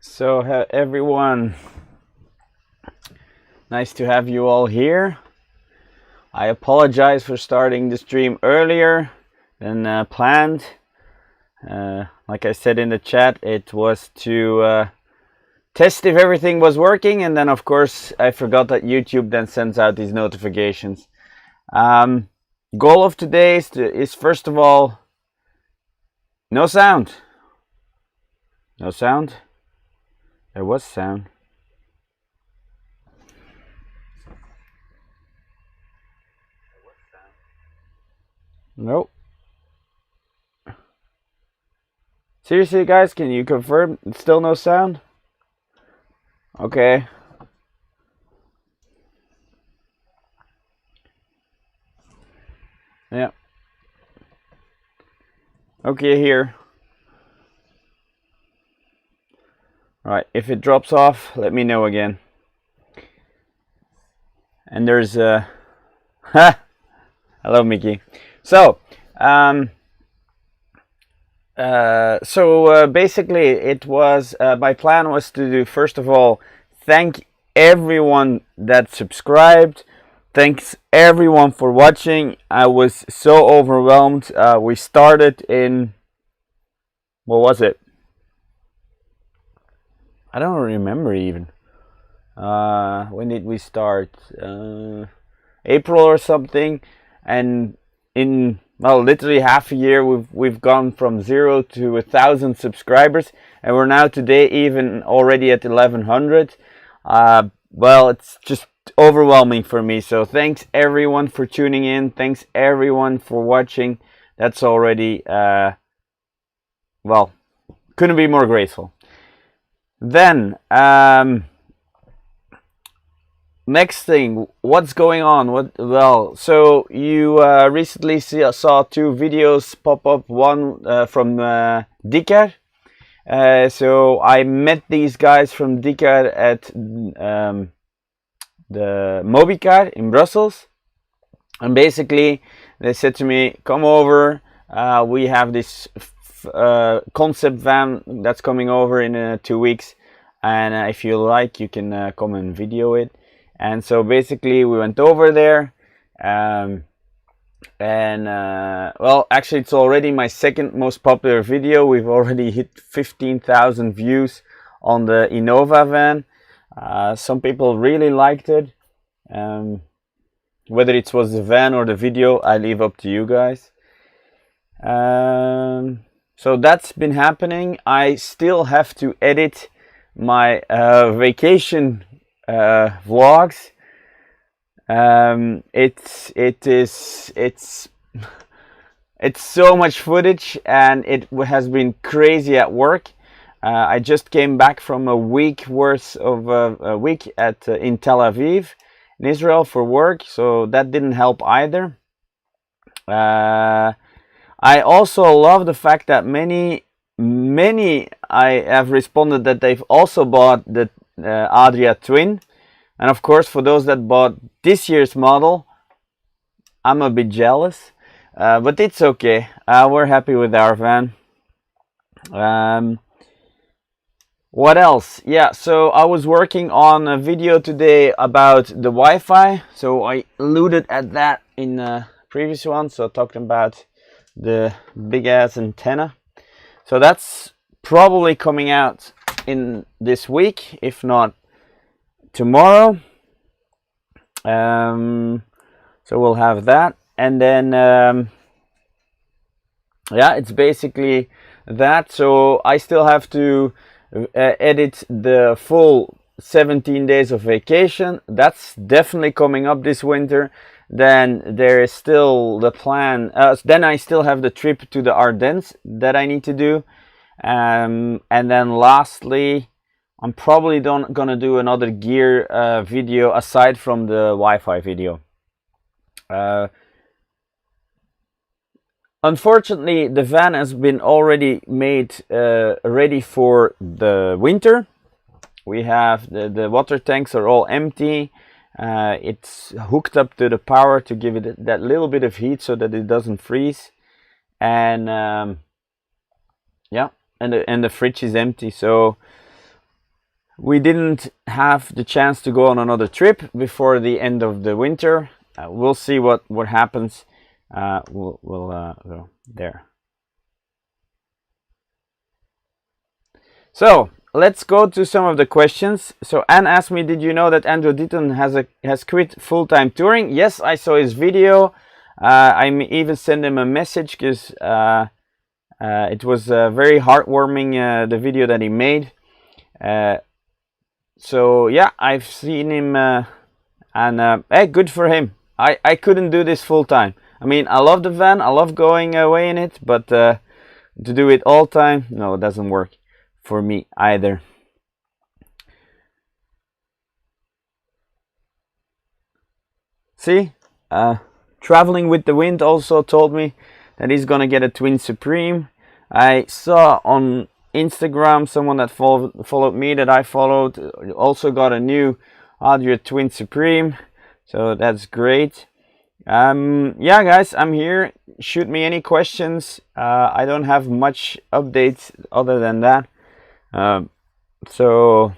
So everyone, nice to have you all here. I apologize for starting the stream earlier than planned. Like I said in the chat, it was to test if everything was working, and then of course I forgot that YouTube then sends out these notifications. Goal of today is first of all, no sound. No sound? There was sound. Nope. Seriously, guys, can you confirm it's still no sound? Okay. Yeah. Okay, here. Alright, if it drops off, let me know again. And there's hello, Mickey. So, basically, it was my plan was to do, first of all, thank everyone that subscribed. Thanks everyone for watching. I was so overwhelmed. We started in, what was it? I don't remember even. When did we start? April or something, and in literally half a year we've gone from 0 to 1,000 subscribers, and we're now today even already at 1,100. Well, it's just overwhelming for me. So thanks everyone for tuning in. Thanks everyone for watching. That's already well, couldn't be more grateful. Then next thing, what's going on? So you recently saw two videos pop up. One from Dikar. So I met these guys from Dikar at the Mobicar in Brussels, and basically they said to me, come over, we have this concept van that's coming over in 2 weeks, and if you like, you can come and video it. And so basically we went over there, well, actually it's already my second most popular video. We've already hit 15,000 views on the Innova van. Some people really liked it. Whether it was the van or the video, I leave up to you guys. So that's been happening. I still have to edit my vacation vlogs. It's so much footage, and it has been crazy at work. I just came back from a week worth of a week in Tel Aviv in Israel for work, so that didn't help either. I also love the fact that many I have responded that they've also bought the Adria Twin, and of course for those that bought this year's model, I'm a bit jealous, but it's okay. We're happy with our van. What else? Yeah, so I was working on a video today about the Wi-Fi, so I alluded at that in the previous one, so talking about the big ass antenna. So that's probably coming out in this week, if not tomorrow. So we'll have that, and then yeah, it's basically that. So I still have to edit the full 17 days of vacation. That's definitely coming up this winter. Then there is still the plan. Then I still have the trip to the Ardennes that I need to do. And then lastly, I'm probably gonna do another gear video aside from the Wi-Fi video. Unfortunately, the van has been already made ready for the winter. We have the water tanks are all empty. It's hooked up to the power to give it that little bit of heat so that it doesn't freeze. And yeah, and the fridge is empty. So we didn't have the chance to go on another trip before the end of the winter. We'll see what happens. We'll go there. So let's go to some of the questions. So Anne asked me, did you know that Andrew Ditton has quit full-time touring? Yes, I saw his video. I even sent him a message because it was very heartwarming, the video that he made. So yeah, I've seen him, and hey, good for him. I couldn't do this full-time. I mean, I love the van, I love going away in it, but to do it all time, no, it doesn't work for me either. See, Traveling with the Wind also told me that he's gonna get a Twin Supreme. I saw on Instagram someone that followed me that I followed also got a new Adria Twin Supreme, so that's great. Yeah, guys, I'm here. Shoot me any questions. I don't have much updates other than that. So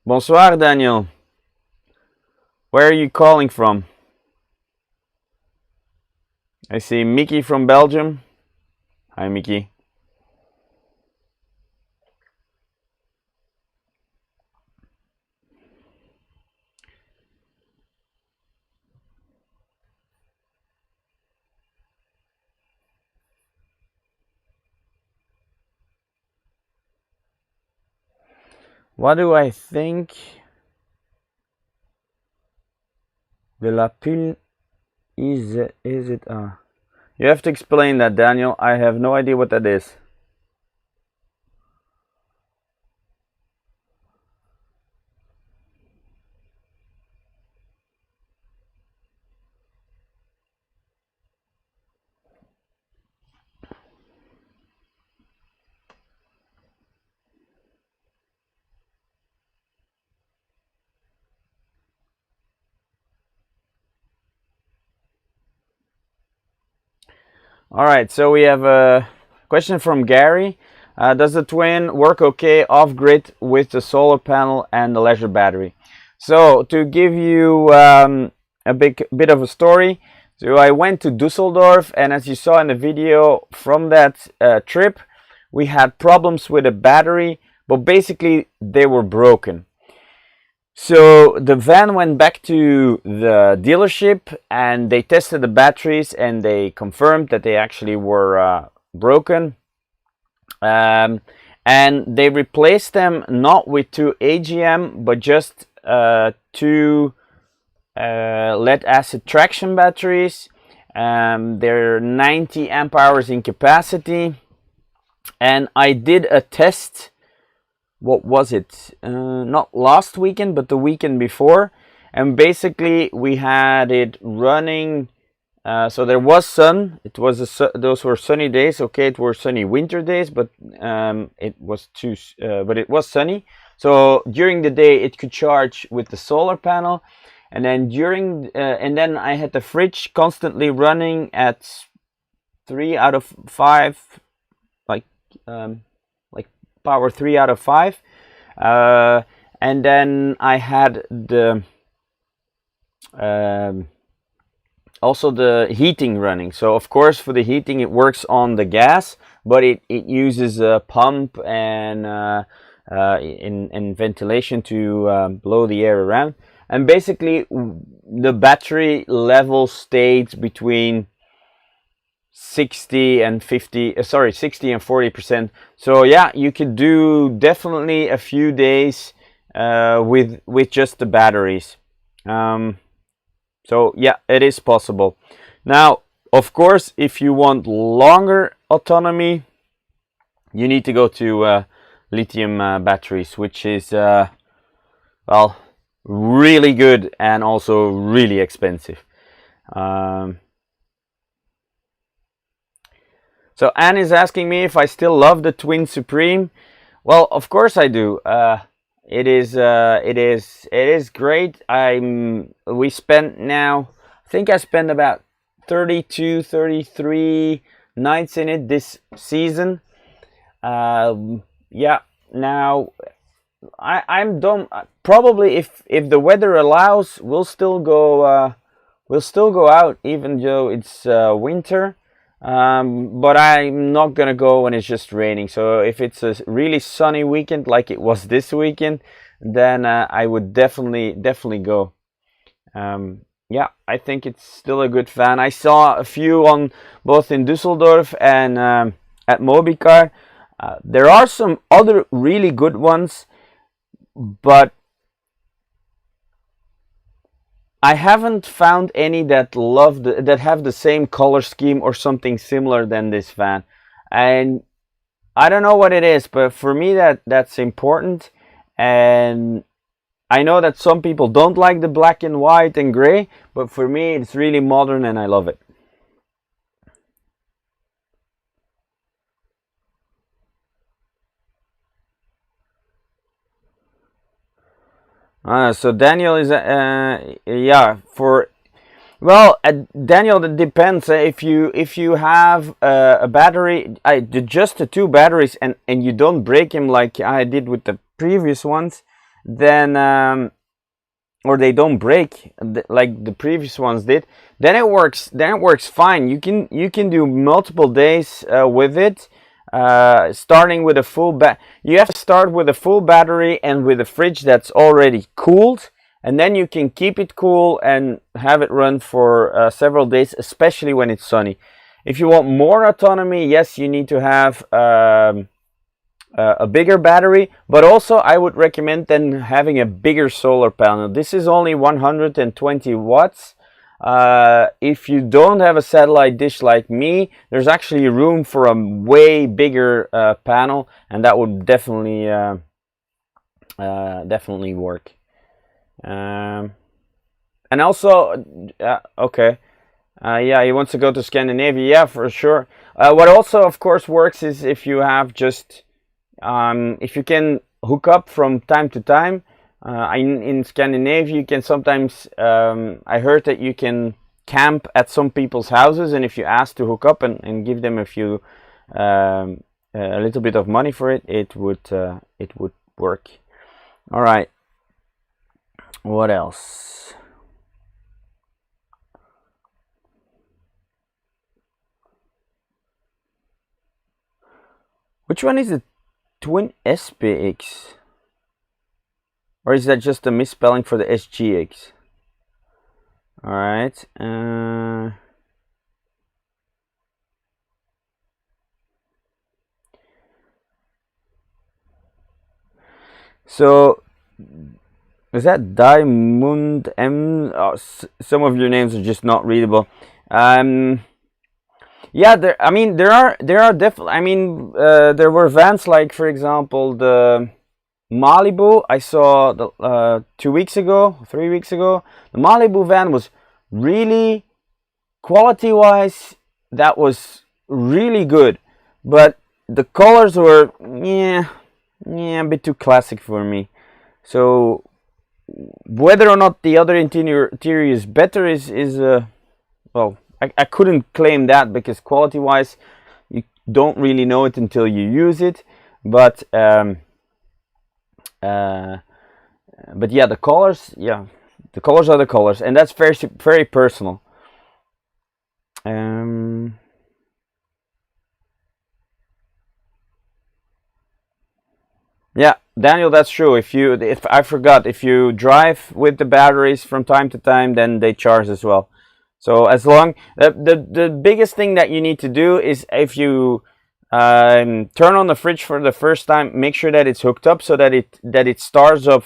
bonsoir, Daniel. Where are you calling from? I see Mickey from Belgium. Hi, Mickey. What do I think? De la pile is it? You have to explain that, Daniel. I have no idea what that is. All right, so we have a question from Gary. Does the Twin work okay off-grid with the solar panel and the leisure battery? So to give you a bit of a story, so I went to Dusseldorf, and as you saw in the video from that trip, we had problems with the battery, but basically they were broken. So the van went back to the dealership and they tested the batteries and they confirmed that they actually were broken. And they replaced them not with two AGM but just two lead acid traction batteries. They're 90 amp hours in capacity. And I did a test. What was it? Not last weekend, but the weekend before. And basically we had it running. So there was sun. It was those were sunny days. Okay, it were sunny winter days, but it was but it was sunny. So during the day it could charge with the solar panel, and then and then I had the fridge constantly running at 3 out of 5, like power 3 out of 5, and then I had the also the heating running. So of course for the heating it works on the gas, but it uses a pump and in ventilation to blow the air around. And basically the battery level stayed between 60 and 40%. So yeah, you could do definitely a few days with just the batteries. So yeah, it is possible. Now, of course, if you want longer autonomy, you need to go to lithium batteries, which is well, really good and also really expensive. So Anne is asking me if I still love the Twin Supreme. Well, of course I do. It is great. We spent now, I think I spent about 32, 33 nights in it this season. Yeah, now I'm done. Probably if the weather allows, we'll still go out even though it's winter. But I'm not gonna go when it's just raining. So if it's a really sunny weekend like it was this weekend, then I would definitely go. Yeah, I think it's still a good fan. I saw a few on both in Düsseldorf and at Mobicar. There are some other really good ones, but I haven't found any that that have the same color scheme or something similar than this fan. And I don't know what it is, but for me that's important. And I know that some people don't like the black and white and gray, but for me it's really modern and I love it. So Daniel is yeah, for well, Daniel, that depends. If you have a battery, just the two batteries, and you don't break them like I did with the previous ones, then or they don't break like the previous ones did, then it works. Then it works fine. You can do multiple days with it. Starting with a full you have to start with a full battery and with a fridge that's already cooled, and then you can keep it cool and have it run for several days, especially when it's sunny. If you want more autonomy, yes, you need to have a bigger battery, but also I would recommend then having a bigger solar panel. This is only 120 watts. If you don't have a satellite dish like me, there's actually room for a way bigger panel, and that would definitely work. And also, okay, yeah, he wants to go to Scandinavia. Yeah, for sure. What also, of course, works is if you have just if you can hook up from time to time. In Scandinavia, you can sometimes, I heard that you can camp at some people's houses, and if you ask to hook up and give them a little bit of money for it, it would work. All right. What else? Which one is the Twin SPX? Or is that just a misspelling for the SGX? Alright. So, is that Diamond M? Oh, some of your names are just not readable. Yeah, there are definitely. There were vans like, for example, the Malibu. I saw 3 weeks ago. The Malibu van was really, quality-wise, that was really good, but the colors were a bit too classic for me. So whether or not the other interior is better is well, I couldn't claim that, because quality-wise, you don't really know it until you use it. But yeah, the colors are the colors, and that's very personal. Yeah, Daniel, that's true. If I forgot, if you drive with the batteries from time to time, then they charge as well. So as long the biggest thing that you need to do is, if you turn on the fridge for the first time, make sure that it's hooked up so that it starts up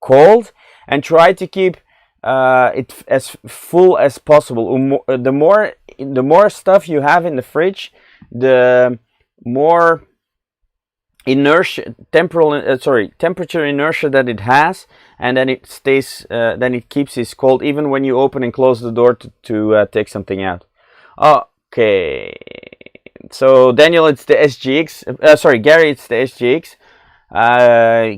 cold, and try to keep it as full as possible. The more stuff you have in the fridge, the more temperature inertia that it has, and then it stays, then it keeps it cold even when you open and close the door to take something out. Okay, so Daniel, it's the SGX. Sorry, Gary, it's the SGX.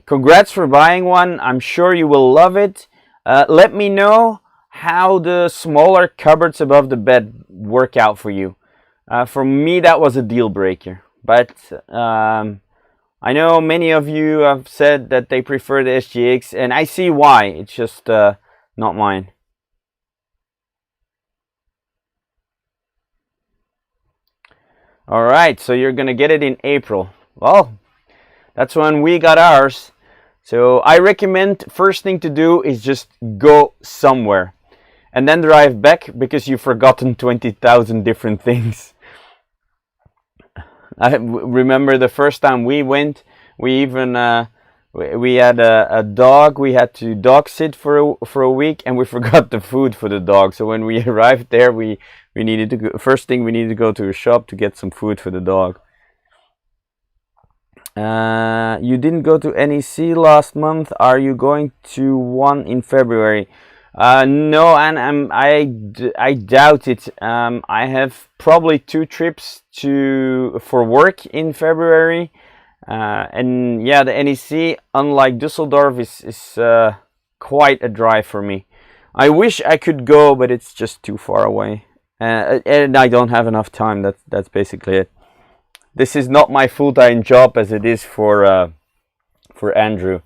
Congrats for buying one. I'm sure you will love it. Let me know how the smaller cupboards above the bed work out for you. For me, that was a deal breaker. But I know many of you have said that they prefer the SGX, and I see why. It's just not mine. All right, so you're gonna get it in April. Well, that's when we got ours. So I recommend first thing to do is just go somewhere and then drive back because you've forgotten 20,000 different things. I remember the first time we went, we even we had a dog. We had to dog sit for a week, and we forgot the food for the dog. So when we arrived there, we needed to go, first thing we needed to go to a shop to get some food for the dog. You didn't go to NEC last month. Are you going to one in February? No, and I doubt it. I have probably 2 trips for work in February, and yeah, the NEC, unlike Düsseldorf, is quite a drive for me. I wish I could go, but it's just too far away, and I don't have enough time. That's basically it. This is not my full-time job as it is for Andrew.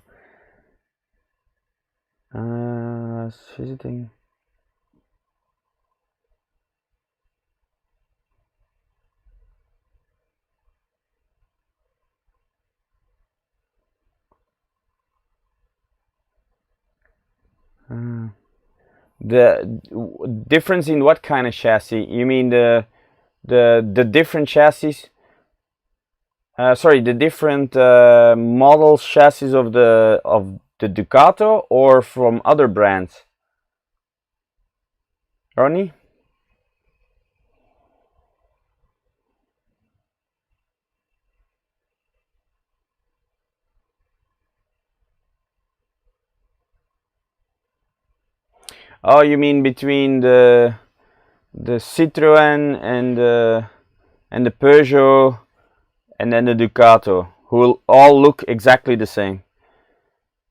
Visiting. The difference in what kind of chassis? You mean the different chassis? Sorry, the different models chassis of the Ducato, or from other brands? Ronnie? Oh, you mean between the Citroën and the Peugeot and then the Ducato, who will all look exactly the same.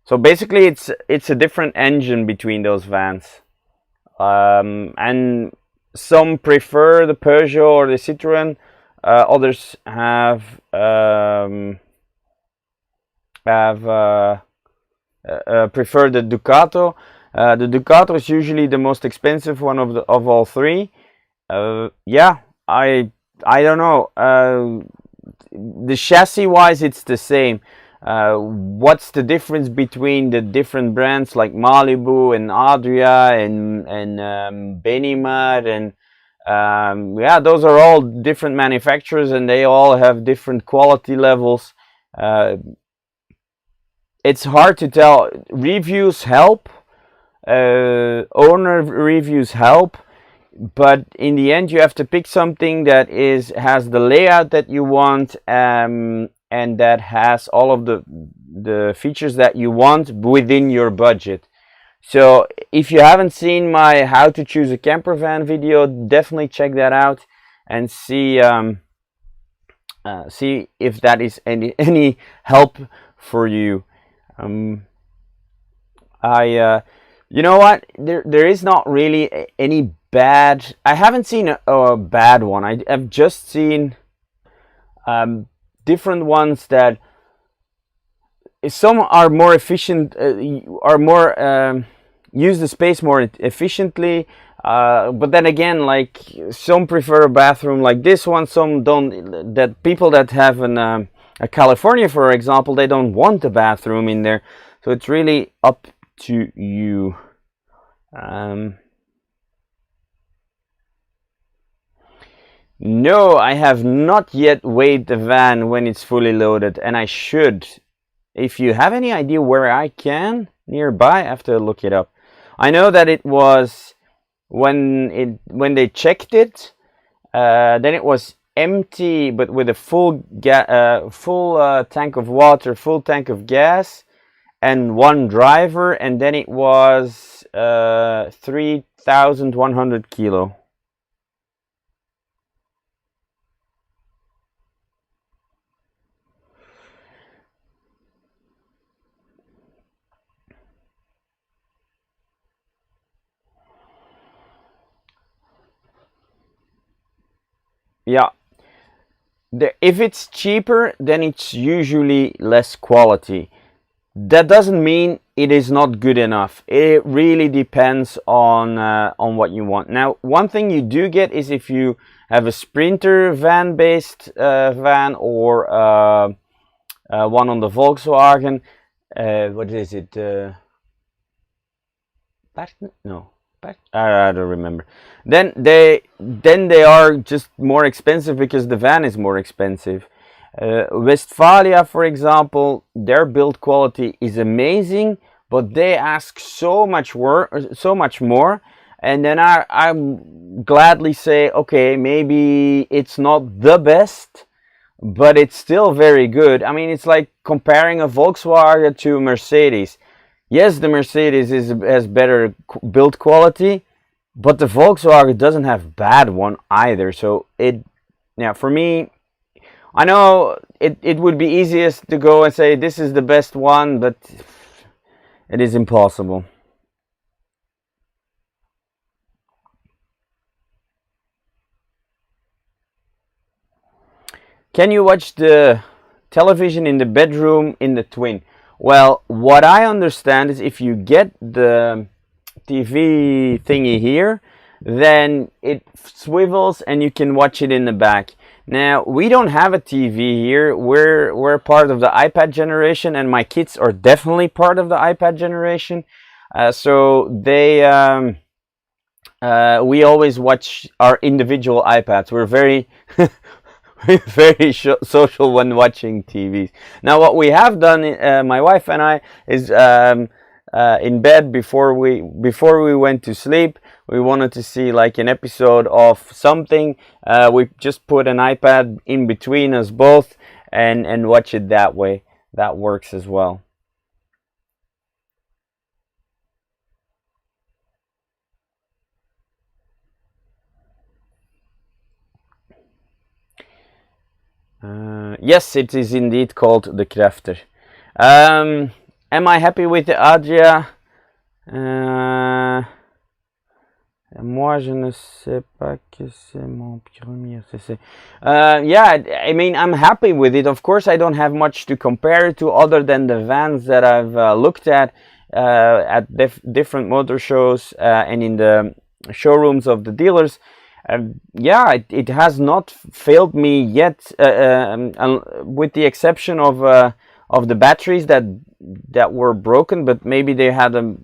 So basically, it's a different engine between those vans, and some prefer the Peugeot or the Citroën. Others have prefer the Ducato. The Ducato is usually the most expensive one of all 3. Yeah, I don't know. The chassis wise, it's the same. What's the difference between the different brands like Malibu and Adria and Benimac and yeah, those are all different manufacturers and they all have different quality levels. It's hard to tell. Reviews help. Owner reviews help, but in the end you have to pick something that has the layout that you want, and that has all of the features that you want within your budget. So if you haven't seen my how to choose a camper van video, definitely check that out and see if that is any help for you. You know what? There is not really any bad. I haven't seen a bad one. I've just seen different ones that some are more efficient, are more use the space more efficiently. But then again, like some prefer a bathroom like this one, some don't. That people that have a California, for example, they don't want a bathroom in there. So it's really up to you. No, I have not yet weighed the van when it's fully loaded, and I should. If you have any idea where I can nearby, I have to look it up. I know that it was when they checked it, then it was empty, but with a full tank of water, full tank of gas, and 1 driver, and then it was 3,100 kilo. yeah, if it's cheaper, then it's usually less quality. That doesn't mean it is not good enough. It really depends on what you want. Now, one thing you do get is if you have a Sprinter van-based van, or one on the Volkswagen. What is it? No, I don't remember. Then they are just more expensive because the van is more expensive. Westfalia, for example, their build quality is amazing, but they ask so much more. And then I gladly say, okay, maybe it's not the best, but it's still very good. I mean, it's like comparing a Volkswagen to Mercedes. Yes, the Mercedes has better build quality, but the Volkswagen doesn't have bad one either. So for me, I know it would be easiest to go and say this is the best one, but it is impossible. Can you watch the television in the bedroom in the twin? Well, what I understand is if you get the TV thingy here, then it swivels and you can watch it in the back. Now, we don't have a TV here. We're part of the iPad generation, and my kids are definitely part of the iPad generation. So we always watch our individual iPads. We're very very social when watching TVs. Now, what we have done, my wife and I, is in bed before we went to sleep, we wanted to see like an episode of something. We just put an iPad in between us both and watch it that way. That works as well. Yes, it is indeed called the Crafter. Am I happy with the Adria? Moi, je ne sais pas que c'est mon premier CC. Yeah, I mean, I'm happy with it. Of course, I don't have much to compare it to other than the vans that I've looked at different motor shows and in the showrooms of the dealers. Yeah, it has not failed me yet, with the exception of the batteries that were broken, but maybe they had a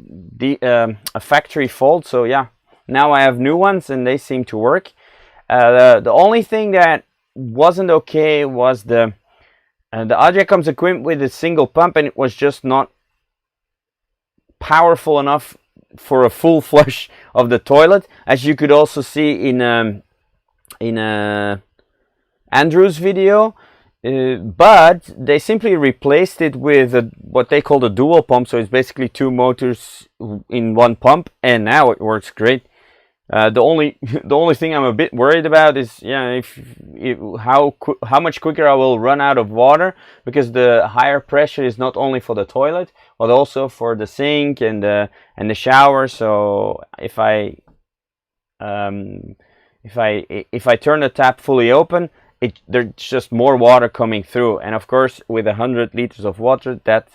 factory fault. So yeah, now I have new ones and they seem to work. The only thing that wasn't okay was the Adria comes equipped with a single pump, and it was just not powerful enough for a full flush of the toilet, as you could also see in Andrew's video. But they simply replaced it with what they call the dual pump, so it's basically two motors in one pump, and now it works great. The only thing I'm a bit worried about is how much quicker I will run out of water, because the higher pressure is not only for the toilet but also for the sink and the shower. So if I turn the tap fully open, there's just more water coming through, and of course with 100 liters of water, that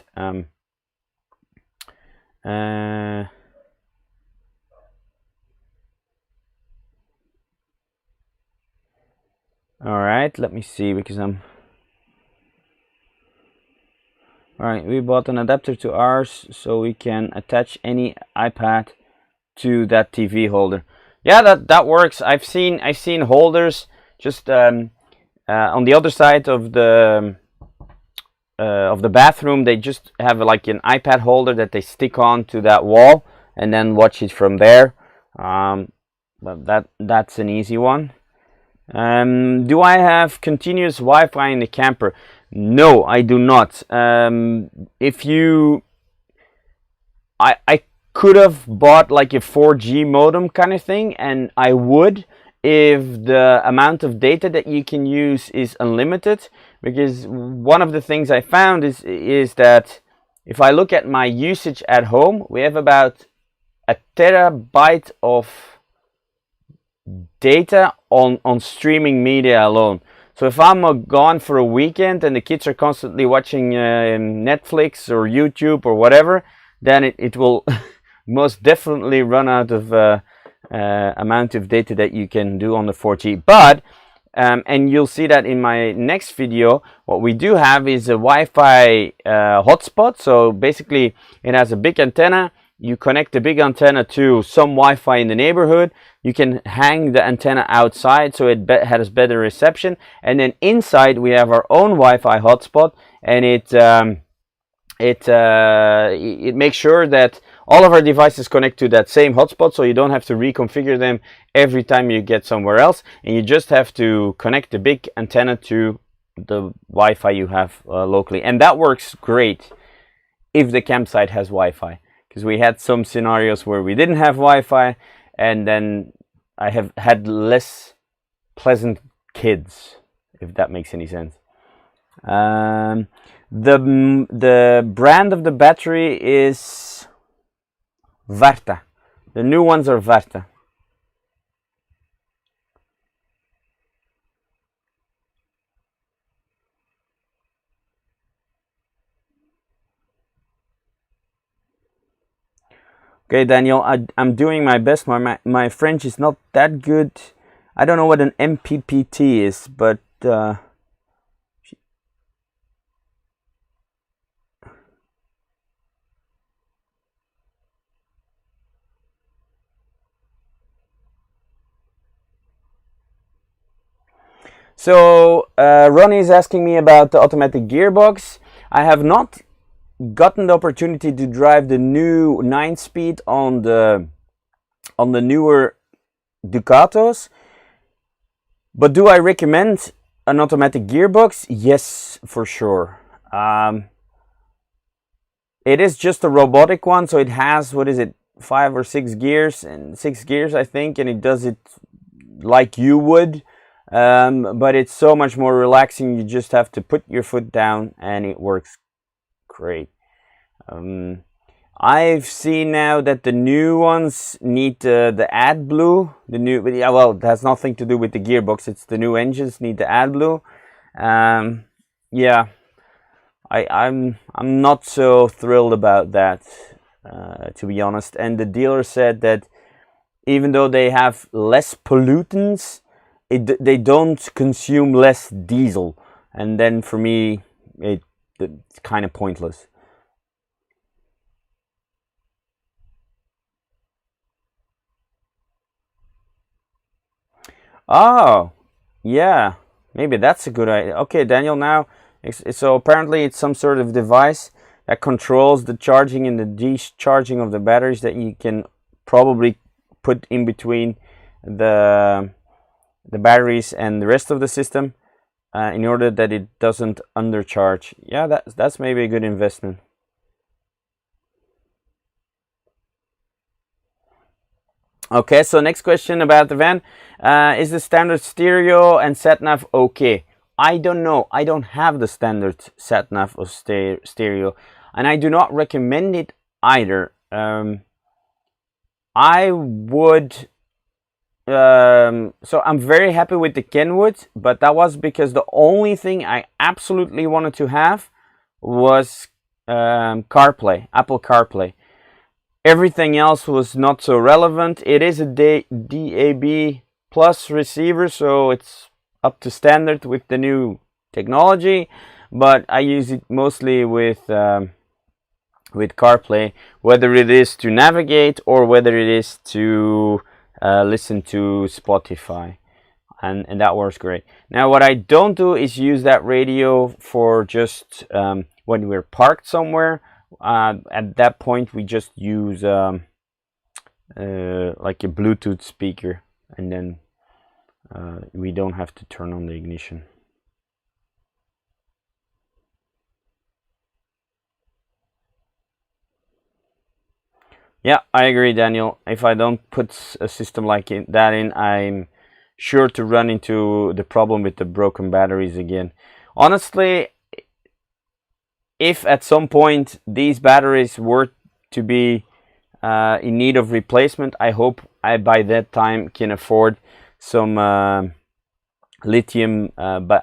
Alright, let me see, because Alright, we bought an adapter to ours so we can attach any iPad to that TV holder. Yeah, that works. I've seen holders just on the other side of the bathroom. They just have like an iPad holder that they stick on to that wall and then watch it from there. But that's an easy one. Do I have continuous Wi-Fi in the camper? No, I do not. I could have bought like a 4G modem kind of thing, and I would, if the amount of data that you can use is unlimited. Because one of the things I found is that if I look at my usage at home, we have about a terabyte of data on streaming media alone. So if I'm gone for a weekend and the kids are constantly watching Netflix or YouTube or whatever, then it will most definitely run out of amount of data that you can do on the 4G. But and you'll see that in my next video, what we do have is a Wi-Fi hotspot. So basically it has a big antenna. You connect the big antenna to some Wi-Fi in the neighborhood. You can hang the antenna outside so it has better reception. And then inside we have our own Wi-Fi hotspot, and it makes sure that all of our devices connect to that same hotspot, so you don't have to reconfigure them every time you get somewhere else, and you just have to connect the big antenna to the Wi-Fi you have locally. And that works great if the campsite has Wi-Fi, because we had some scenarios where we didn't have Wi-Fi, and then I have had less pleasant kids, if that makes any sense. The brand of the battery is Varta. The new ones are Varta. Okay, Daniel, I'm doing my best. My French is not that good. I don't know what an MPPT is, but so Ronnie is asking me about the automatic gearbox. I have not gotten the opportunity to drive the new 9-speed on the newer Ducatos, but do I recommend an automatic gearbox? Yes, for sure. It is just a robotic one, so it has, what is it, 5 or 6 gears, and 6 gears I think, and it does it like you would, but it's so much more relaxing. You just have to put your foot down and it works great. I've seen now that the new ones need the AdBlue. Yeah, well, it has nothing to do with the gearbox. It's the new engines need the AdBlue. Yeah, I'm not so thrilled about that, to be honest. And the dealer said that even though they have less pollutants, they don't consume less diesel. And then for me, it's kind of pointless. Oh, yeah, maybe that's a good idea. Okay, Daniel, now, so apparently it's some sort of device that controls the charging and the discharging of the batteries that you can probably put in between the batteries and the rest of the system in order that it doesn't undercharge. Yeah, that's maybe a good investment. Okay, so next question about the van. Is the standard stereo and sat-nav okay? I don't know. I don't have the standard sat-nav or stereo, and I do not recommend it either. I would... so I'm very happy with the Kenwood, but that was because the only thing I absolutely wanted to have was CarPlay, Apple CarPlay. Everything else was not so relevant. It is a DAB plus receiver, so it's up to standard with the new technology, but I use it mostly with CarPlay, whether it is to navigate or whether it is to listen to Spotify, and that works great. Now what I don't do is use that radio for just when we're parked somewhere. At that point we just use like a Bluetooth speaker, and then we don't have to turn on the ignition. Yeah, I agree, Daniel. If I don't put a system like that in, I'm sure to run into the problem with the broken batteries again. Honestly, if at some point these batteries were to be in need of replacement, I hope I by that time can afford some lithium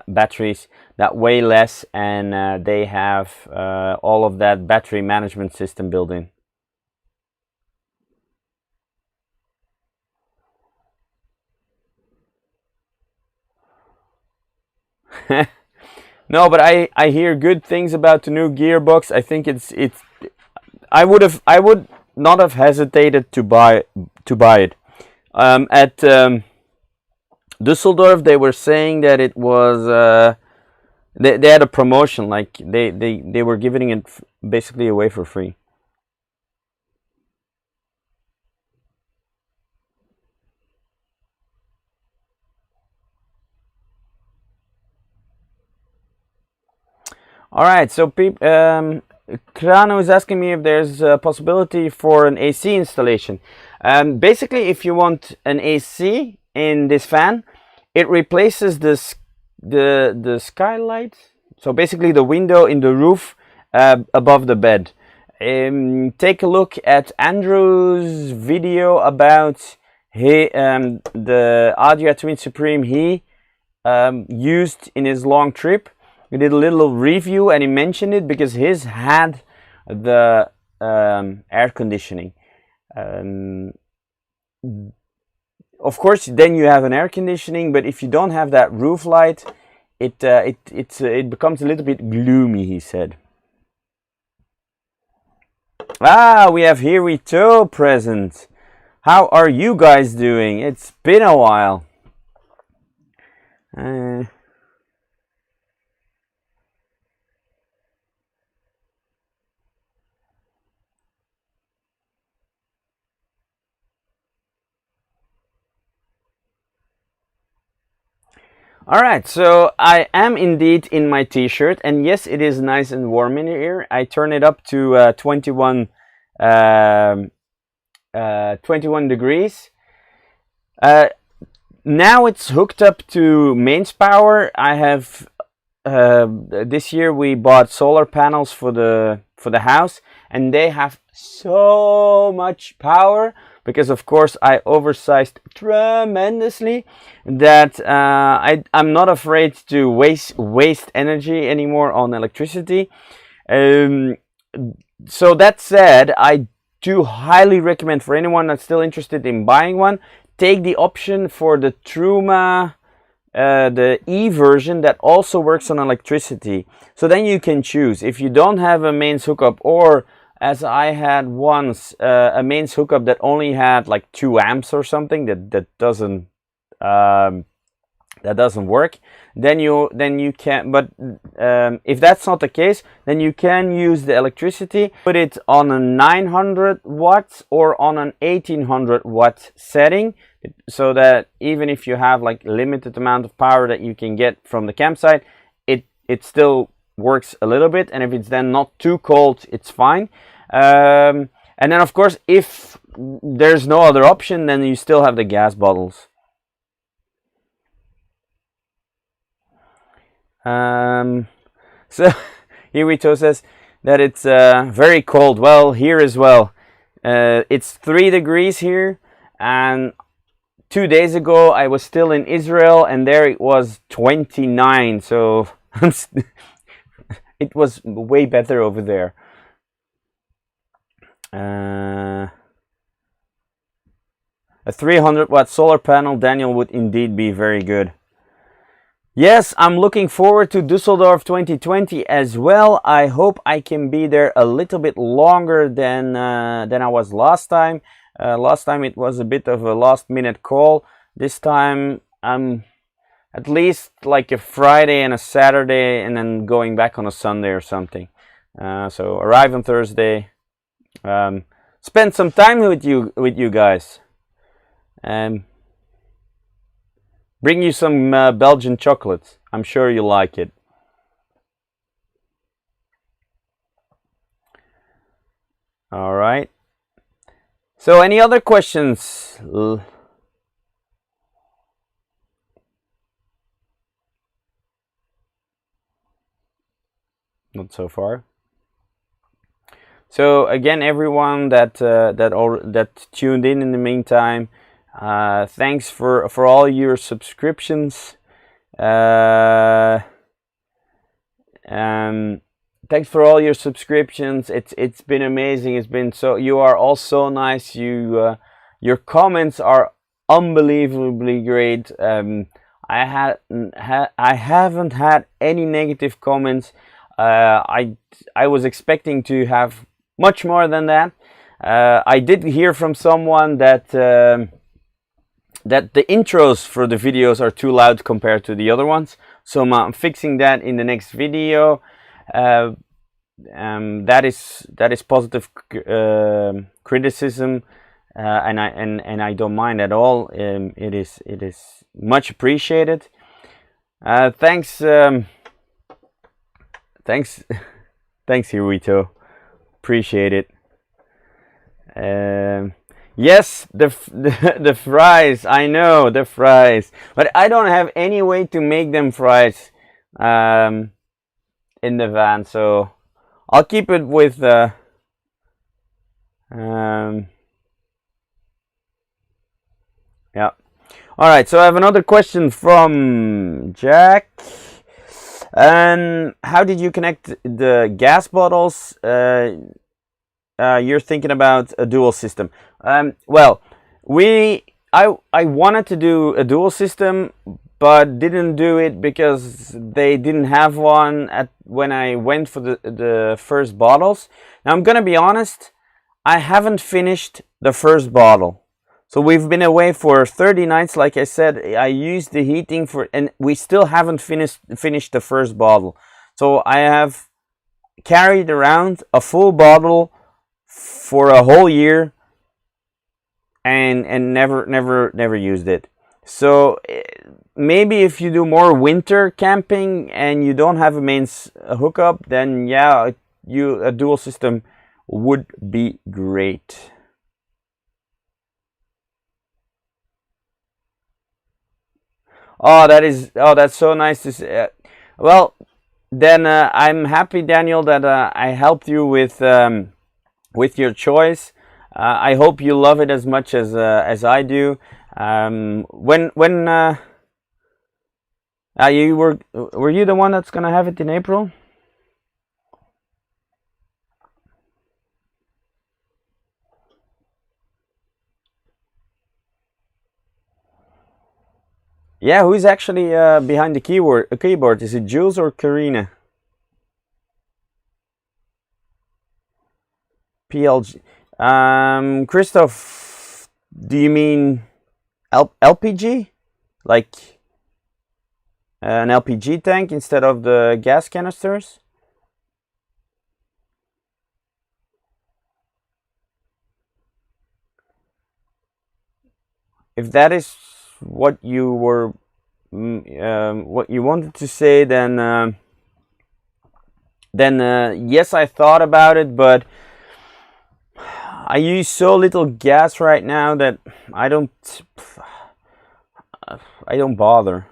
batteries that weigh less, and they have all of that battery management system built in. No, but I hear good things about the new Gearbox. I think it's I would not have hesitated to buy it. At Düsseldorf, they were saying that it was they had a promotion, like they were giving it basically away for free. All right, so Krano is asking me if there's a possibility for an AC installation. Basically, if you want an AC in this fan, it replaces the skylight. So basically, the window in the roof above the bed. Take a look at Andrew's video about the Adria Twin Supreme he used in his long trip. We did a little review and he mentioned it because his had the air conditioning. Of course, then you have an air conditioning, but if you don't have that roof light, it becomes a little bit gloomy, he said. Ah, we have Hirito present. How are you guys doing? It's been a while. Alright, so I am indeed in my t-shirt, and yes, it is nice and warm in here. I turn it up to 21 degrees. Now it's hooked up to mains power. I have this year we bought solar panels for the house, and they have so much power because of course I oversized tremendously that I'm not afraid to waste energy anymore on electricity. So that said, I do highly recommend for anyone that's still interested in buying one, take the option for the Truma the E version that also works on electricity. So then you can choose if you don't have a mains hookup, or as I had once a mains hookup that only had like 2 amps or something, that doesn't work, then you can, but if that's not the case, then you can use the electricity, put it on a 900 watts or on an 1800 watt setting, so that even if you have like limited amount of power that you can get from the campsite, it still works a little bit, and if it's then not too cold, it's fine. And then of course, if there's no other option, then you still have the gas bottles. So Hirito says that it's very cold. Well, here as well. It's 3 degrees here, and 2 days ago I was still in Israel, and there it was 29. So it was way better over there. A 300 watt solar panel, Daniel, would indeed be very good. Yes, I'm looking forward to Düsseldorf 2020 as well. I hope I can be there a little bit longer than I was last time. Last time it was a bit of a last minute call. This time I'm at least like a Friday and a Saturday, and then going back on a Sunday or something. So arrive on Thursday. Spend some time with you guys, and bring you some Belgian chocolates. I'm sure you like it. All right. So any other questions? Not so far. So again, everyone that tuned in the meantime, Thanks for all your subscriptions. Thanks for all your subscriptions. It's been amazing. It's been so, you are all so nice. Your comments are unbelievably great. I haven't had any negative comments. I was expecting to have much more than that. I did hear from someone that that the intros for the videos are too loud compared to the other ones. So I'm fixing that in the next video. That is positive criticism, and I don't mind at all. It is much appreciated. Thanks, thanks, thanks, Hiruito. Appreciate it. Yes, the fries. I know the fries, but I don't have any way to make them fries in the van, so I'll keep it with yeah. All right. So I have another question from Jack. How did you connect the gas bottles? You're thinking about a dual system. Well, I wanted to do a dual system, but didn't do it because they didn't have one when I went for the first bottles. Now I'm gonna be honest, I haven't finished the first bottle. So we've been away for 30 nights, like I said. I used the heating and we still haven't finished the first bottle. So I have carried around a full bottle for a whole year and never used it. So maybe if you do more winter camping and you don't have a mains hookup, then yeah, a dual system would be great. Oh, that's so nice to see. Well, then I'm happy, Daniel, that I helped you with your choice. I hope you love it as much as I do. When you were you the one that's gonna have it in April? Yeah, who's actually behind the keyboard? Is it Jules or Karina? PLG. Christoph, do you mean LPG? Like an LPG tank instead of the gas canisters? If that is what you were, what you wanted to say, then yes, I thought about it, but I use so little gas right now that I don't bother.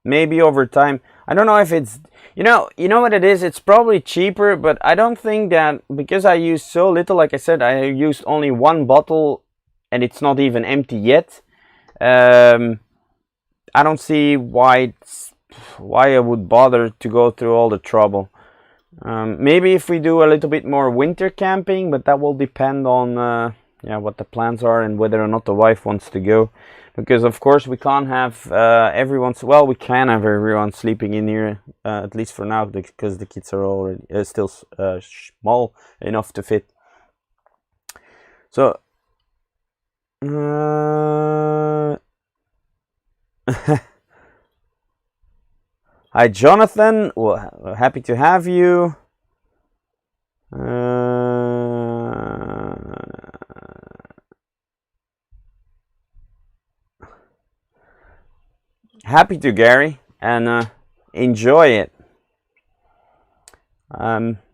Maybe over time. I don't know if it's, you know what it is. It's probably cheaper, but I don't think that, because I use so little. Like I said, I used only one bottle, and it's not even empty yet. I don't see why I would bother to go through all the trouble. Maybe if we do a little bit more winter camping, but that will depend on yeah, what the plans are and whether or not the wife wants to go. Because of course we can't have everyone's. Well, we can have everyone sleeping in here, at least for now, because the kids are already still small enough to fit. So. Hi, Jonathan. Well, happy to have you. Happy to, Gary, and enjoy it.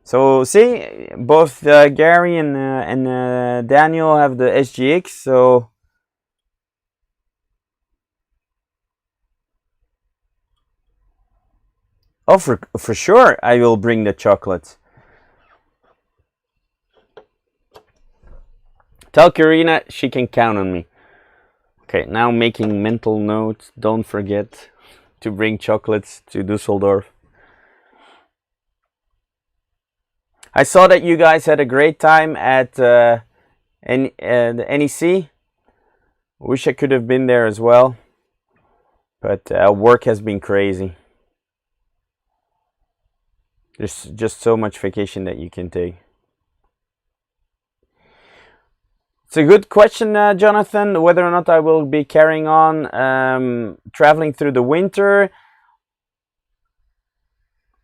So see, both Gary and Daniel have the SGX. So oh, for sure, I will bring the chocolates. Tell Karina she can count on me. Okay, now making mental notes. Don't forget to bring chocolates to Dusseldorf. I saw that you guys had a great time at the NEC. Wish I could have been there as well, but work has been crazy. There's just so much vacation that you can take. It's a good question, Jonathan, whether or not I will be carrying on traveling through the winter.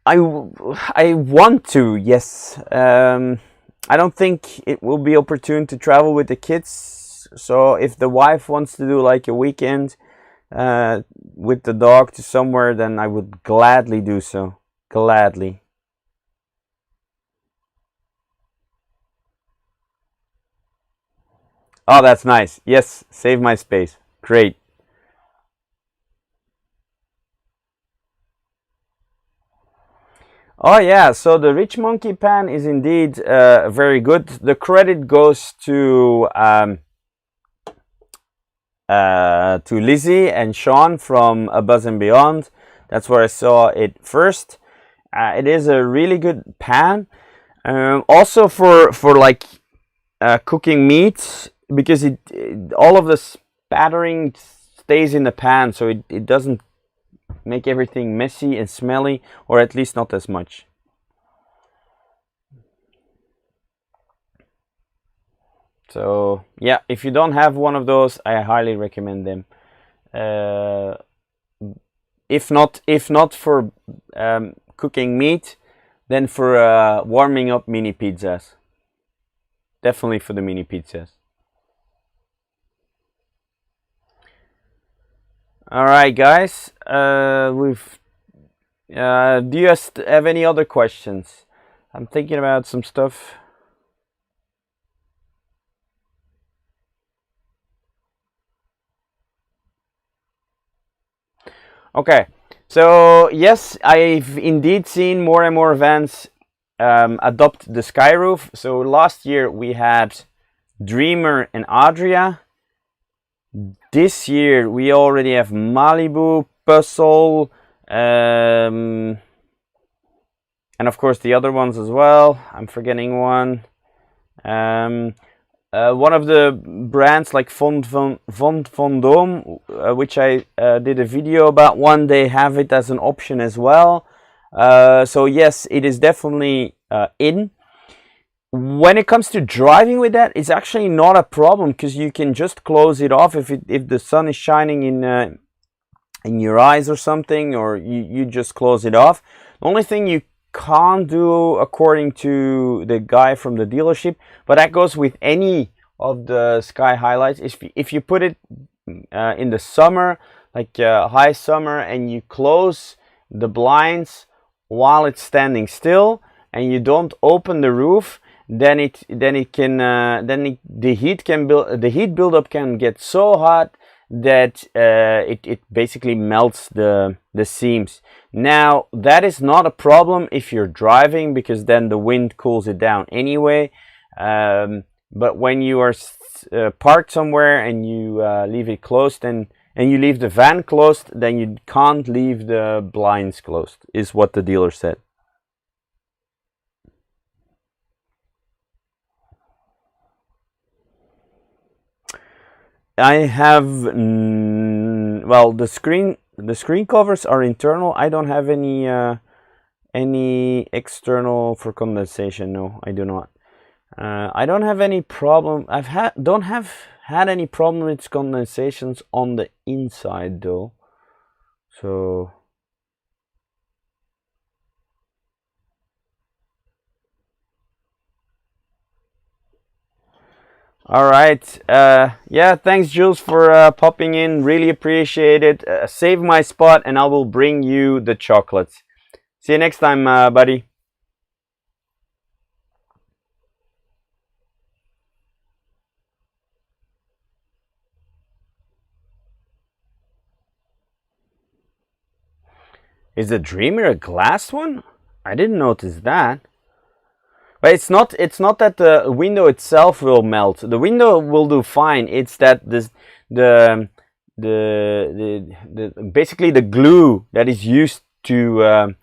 I want to, yes. I don't think it will be opportune to travel with the kids. So if the wife wants to do like a weekend with the dog to somewhere, then I would gladly do so. Gladly. Oh, that's nice. Yes, save my space. Great. Oh yeah, so the Rich Monkey pan is indeed very good. The credit goes to Lizzie and Sean from Above and Beyond. That's where I saw it first. It is a really good pan. Also for like cooking meat, because all of the spattering stays in the pan, so it doesn't make everything messy and smelly, or at least not as much. So yeah, if you don't have one of those, I highly recommend them. If not for cooking meat, then for warming up mini pizzas. Definitely for the mini pizzas. All right, guys. Do you have any other questions? I'm thinking about some stuff. Okay, so yes, I've indeed seen more and more vans adopt the sky roof. So last year we had Dreamer and Adria. This year we already have Malibu, Puzzle, and of course the other ones as well. I'm forgetting one. One of the brands like Von Vendôme, which I did a video about one, they have it as an option as well. So yes, it is definitely in. When it comes to driving with that, it's actually not a problem, because you can just close it off if the sun is shining in your eyes or something, or you just close it off. The only thing you can't do, according to the guy from the dealership, but that goes with any of the sky highlights, if you put it in the summer, like high summer, and you close the blinds while it's standing still and you don't open the roof, then the heat buildup can get so hot that it basically melts the seams. Now that is not a problem if you're driving, because then the wind cools it down anyway. But when you are parked somewhere and you leave it closed, and you leave the van closed, then you can't leave the blinds closed, is what the dealer said. I have well, the screen covers are internal. I don't have any external for condensation. No, I do not. I don't have any problem. Don't have had any problem with condensations on the inside though. So all right. Yeah, thanks Jules for popping in. Really appreciate it. Save my spot and I will bring you the chocolates. See you next time, buddy. Is the Dreamer a glass one? I didn't notice that. But it's not that the window itself will melt. The window will do fine. It's that the basically the glue that is used to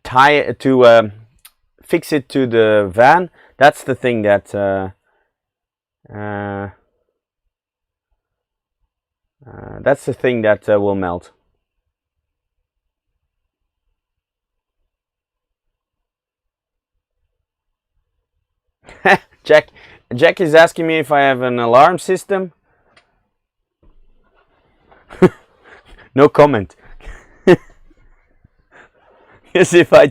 tie to fix it to the van. That's the thing that that's the thing that will melt. Jack is asking me if I have an alarm system. No comment. Yes, if I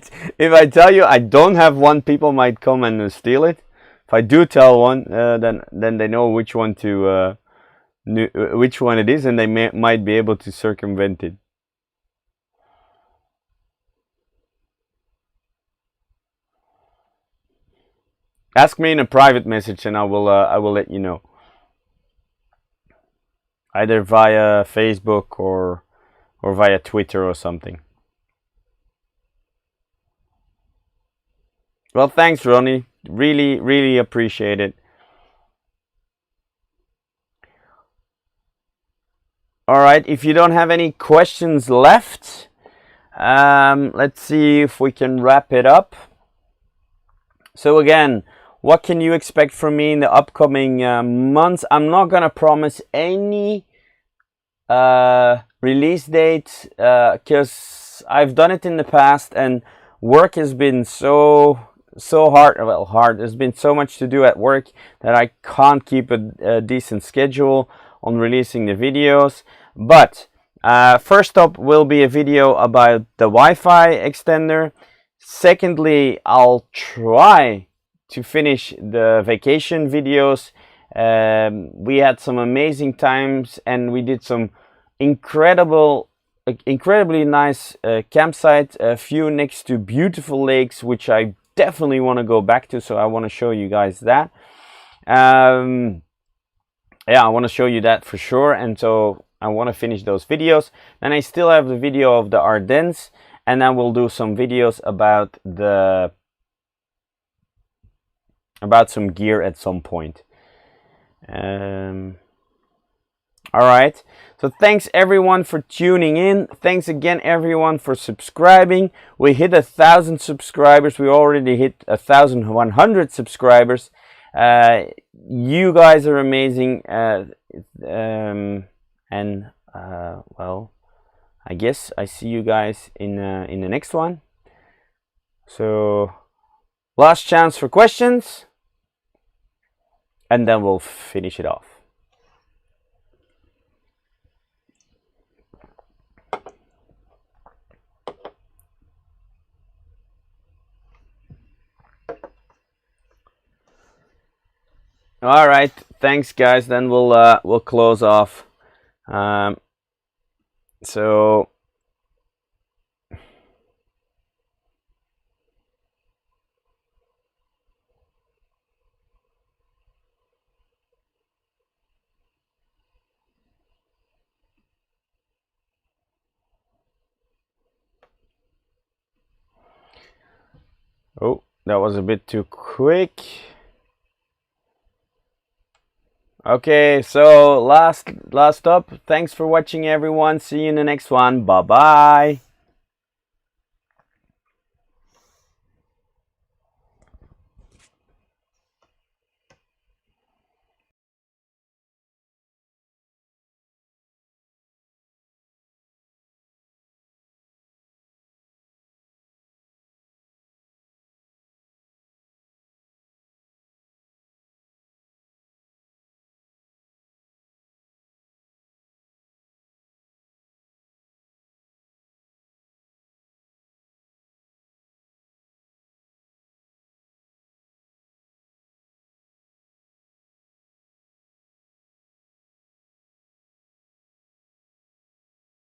tell you I don't have one, people might come and steal it. If I do tell one, then they know which one to which one it is, and they might be able to circumvent it. Ask me in a private message, and I will let you know. Either via Facebook or via Twitter or something. Well, thanks, Ronnie. Really appreciate it. All right, if you don't have any questions left, let's see if we can wrap it up. So again, what can you expect from me in the upcoming months? I'm not gonna promise any release date because I've done it in the past and work has been so hard. Well, hard. There's been so much to do at work that I can't keep a decent schedule on releasing the videos. But first up will be a video about the Wi-Fi extender. Secondly, I'll try to finish the vacation videos. We had some amazing times and we did some incredibly nice campsite, a few next to beautiful lakes, which I definitely want to go back to, so I want to show you guys that. Yeah, I want to show you that for sure, and so I want to finish those videos. Then I still have the video of the Ardennes, and then we'll do some videos about some gear at some point. All right, so thanks everyone for tuning in. Thanks again everyone for subscribing. We hit 1,000 subscribers. We already hit 1,100 subscribers. You guys are amazing, and well, I guess I see you guys in the next one. So last chance for questions, and then we'll finish it off. All right, thanks guys. Then we'll close off. So oh, that was a bit too quick. Okay, so last up, thanks for watching everyone. See you in the next one. Bye bye.